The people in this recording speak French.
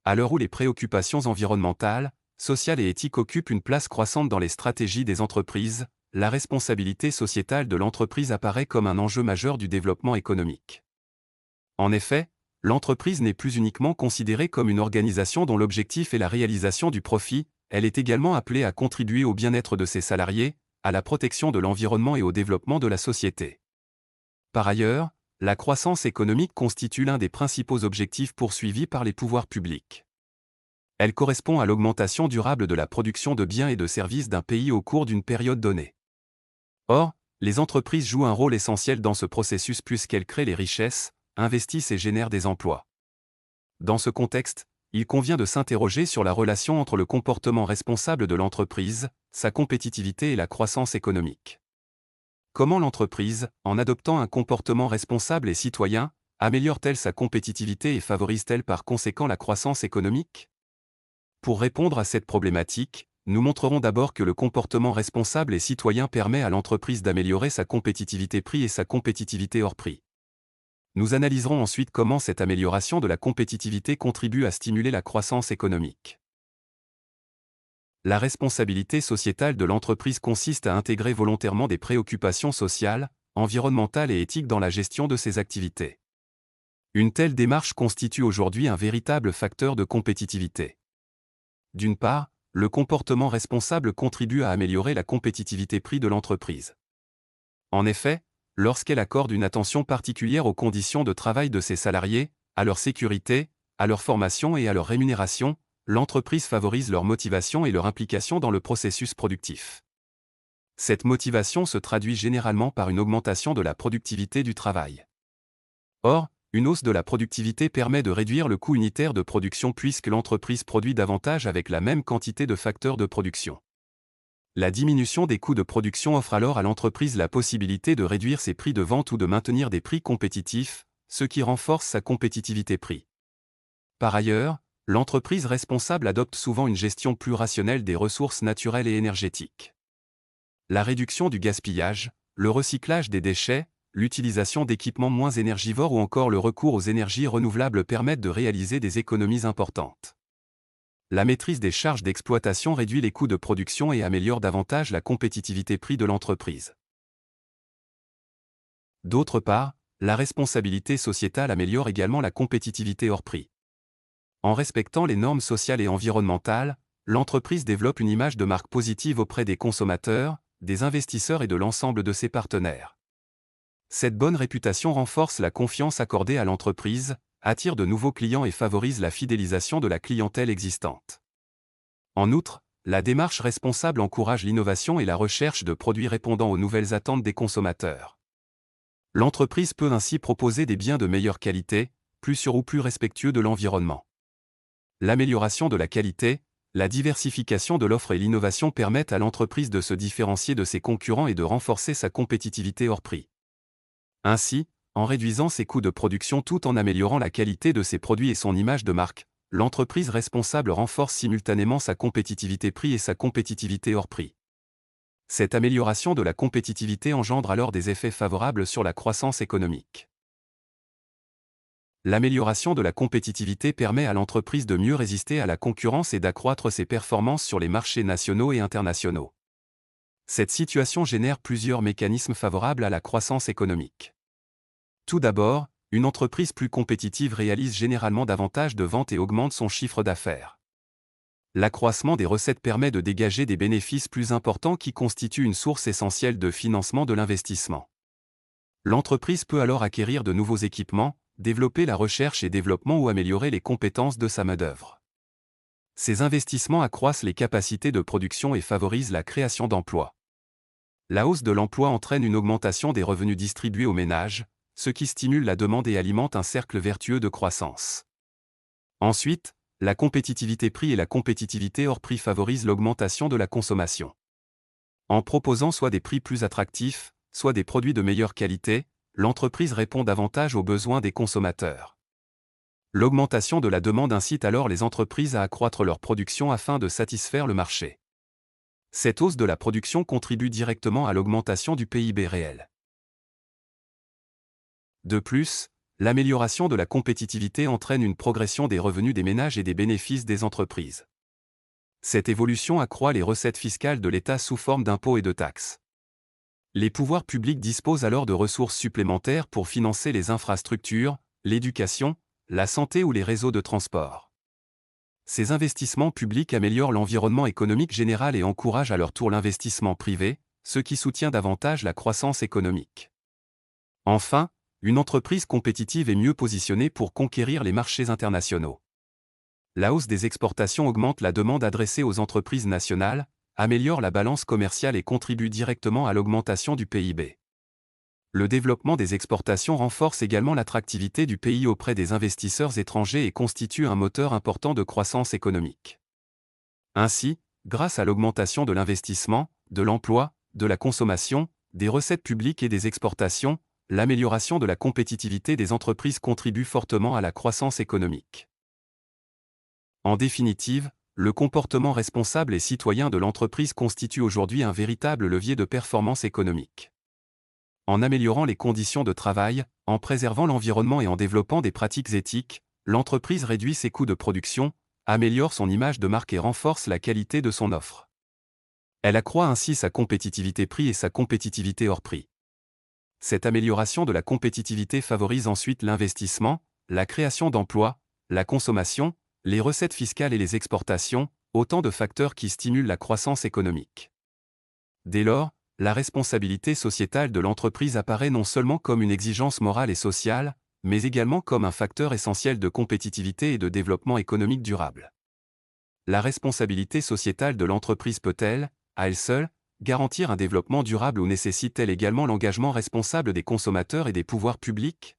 À l'heure où les préoccupations environnementales, sociales et éthiques occupent une place croissante dans les stratégies des entreprises, la responsabilité sociétale de l'entreprise apparaît comme un enjeu majeur du développement économique. En effet, l'entreprise n'est plus uniquement considérée comme une organisation dont l'objectif est la réalisation du profit, elle est également appelée à contribuer au bien-être de ses salariés, à la protection de l'environnement et au développement de la société. Par ailleurs, la croissance économique constitue l'un des principaux objectifs poursuivis par les pouvoirs publics. Elle correspond à l'augmentation durable de la production de biens et de services d'un pays au cours d'une période donnée. Or, les entreprises jouent un rôle essentiel dans ce processus puisqu'elles créent les richesses, investissent et génèrent des emplois. Dans ce contexte, il convient de s'interroger sur la relation entre le comportement responsable de l'entreprise, sa compétitivité et la croissance économique. Comment l'entreprise, en adoptant un comportement responsable et citoyen, améliore-t-elle sa compétitivité et favorise-t-elle par conséquent la croissance économique? Pour répondre à cette problématique, nous montrerons d'abord que le comportement responsable et citoyen permet à l'entreprise d'améliorer sa compétitivité prix et sa compétitivité hors prix. Nous analyserons ensuite comment cette amélioration de la compétitivité contribue à stimuler la croissance économique. La responsabilité sociétale de l'entreprise consiste à intégrer volontairement des préoccupations sociales, environnementales et éthiques dans la gestion de ses activités. Une telle démarche constitue aujourd'hui un véritable facteur de compétitivité. D'une part, le comportement responsable contribue à améliorer la compétitivité prix de l'entreprise. En effet, lorsqu'elle accorde une attention particulière aux conditions de travail de ses salariés, à leur sécurité, à leur formation et à leur rémunération, l'entreprise favorise leur motivation et leur implication dans le processus productif. Cette motivation se traduit généralement par une augmentation de la productivité du travail. Or, une hausse de la productivité permet de réduire le coût unitaire de production puisque l'entreprise produit davantage avec la même quantité de facteurs de production. La diminution des coûts de production offre alors à l'entreprise la possibilité de réduire ses prix de vente ou de maintenir des prix compétitifs, ce qui renforce sa compétitivité prix. Par ailleurs, l'entreprise responsable adopte souvent une gestion plus rationnelle des ressources naturelles et énergétiques. La réduction du gaspillage, le recyclage des déchets, l'utilisation d'équipements moins énergivores ou encore le recours aux énergies renouvelables permettent de réaliser des économies importantes. La maîtrise des charges d'exploitation réduit les coûts de production et améliore davantage la compétitivité prix de l'entreprise. D'autre part, la responsabilité sociétale améliore également la compétitivité hors prix. En respectant les normes sociales et environnementales, l'entreprise développe une image de marque positive auprès des consommateurs, des investisseurs et de l'ensemble de ses partenaires. Cette bonne réputation renforce la confiance accordée à l'entreprise, attire de nouveaux clients et favorise la fidélisation de la clientèle existante. En outre, la démarche responsable encourage l'innovation et la recherche de produits répondant aux nouvelles attentes des consommateurs. L'entreprise peut ainsi proposer des biens de meilleure qualité, plus sûrs ou plus respectueux de l'environnement. L'amélioration de la qualité, la diversification de l'offre et l'innovation permettent à l'entreprise de se différencier de ses concurrents et de renforcer sa compétitivité hors prix. Ainsi, en réduisant ses coûts de production tout en améliorant la qualité de ses produits et son image de marque, l'entreprise responsable renforce simultanément sa compétitivité prix et sa compétitivité hors prix. Cette amélioration de la compétitivité engendre alors des effets favorables sur la croissance économique. L'amélioration de la compétitivité permet à l'entreprise de mieux résister à la concurrence et d'accroître ses performances sur les marchés nationaux et internationaux. Cette situation génère plusieurs mécanismes favorables à la croissance économique. Tout d'abord, une entreprise plus compétitive réalise généralement davantage de ventes et augmente son chiffre d'affaires. L'accroissement des recettes permet de dégager des bénéfices plus importants qui constituent une source essentielle de financement de l'investissement. L'entreprise peut alors acquérir de nouveaux équipements, développer la recherche et développement ou améliorer les compétences de sa main-d'œuvre. Ces investissements accroissent les capacités de production et favorisent la création d'emplois. La hausse de l'emploi entraîne une augmentation des revenus distribués aux ménages, ce qui stimule la demande et alimente un cercle vertueux de croissance. Ensuite, la compétitivité prix et la compétitivité hors prix favorisent l'augmentation de la consommation. En proposant soit des prix plus attractifs, soit des produits de meilleure qualité, l'entreprise répond davantage aux besoins des consommateurs. L'augmentation de la demande incite alors les entreprises à accroître leur production afin de satisfaire le marché. Cette hausse de la production contribue directement à l'augmentation du PIB réel. De plus, l'amélioration de la compétitivité entraîne une progression des revenus des ménages et des bénéfices des entreprises. Cette évolution accroît les recettes fiscales de l'État sous forme d'impôts et de taxes. Les pouvoirs publics disposent alors de ressources supplémentaires pour financer les infrastructures, l'éducation, la santé ou les réseaux de transport. Ces investissements publics améliorent l'environnement économique général et encouragent à leur tour l'investissement privé, ce qui soutient davantage la croissance économique. Enfin, une entreprise compétitive est mieux positionnée pour conquérir les marchés internationaux. La hausse des exportations augmente la demande adressée aux entreprises nationales, améliore la balance commerciale et contribue directement à l'augmentation du PIB. Le développement des exportations renforce également l'attractivité du pays auprès des investisseurs étrangers et constitue un moteur important de croissance économique. Ainsi, grâce à l'augmentation de l'investissement, de l'emploi, de la consommation, des recettes publiques et des exportations, l'amélioration de la compétitivité des entreprises contribue fortement à la croissance économique. En définitive, le comportement responsable et citoyen de l'entreprise constitue aujourd'hui un véritable levier de performance économique. En améliorant les conditions de travail, en préservant l'environnement et en développant des pratiques éthiques, l'entreprise réduit ses coûts de production, améliore son image de marque et renforce la qualité de son offre. Elle accroît ainsi sa compétitivité prix et sa compétitivité hors prix. Cette amélioration de la compétitivité favorise ensuite l'investissement, la création d'emplois, la consommation, les recettes fiscales et les exportations, autant de facteurs qui stimulent la croissance économique. Dès lors, la responsabilité sociétale de l'entreprise apparaît non seulement comme une exigence morale et sociale, mais également comme un facteur essentiel de compétitivité et de développement économique durable. La responsabilité sociétale de l'entreprise peut-elle, à elle seule, garantir un développement durable ou nécessite-t-elle également l'engagement responsable des consommateurs et des pouvoirs publics ?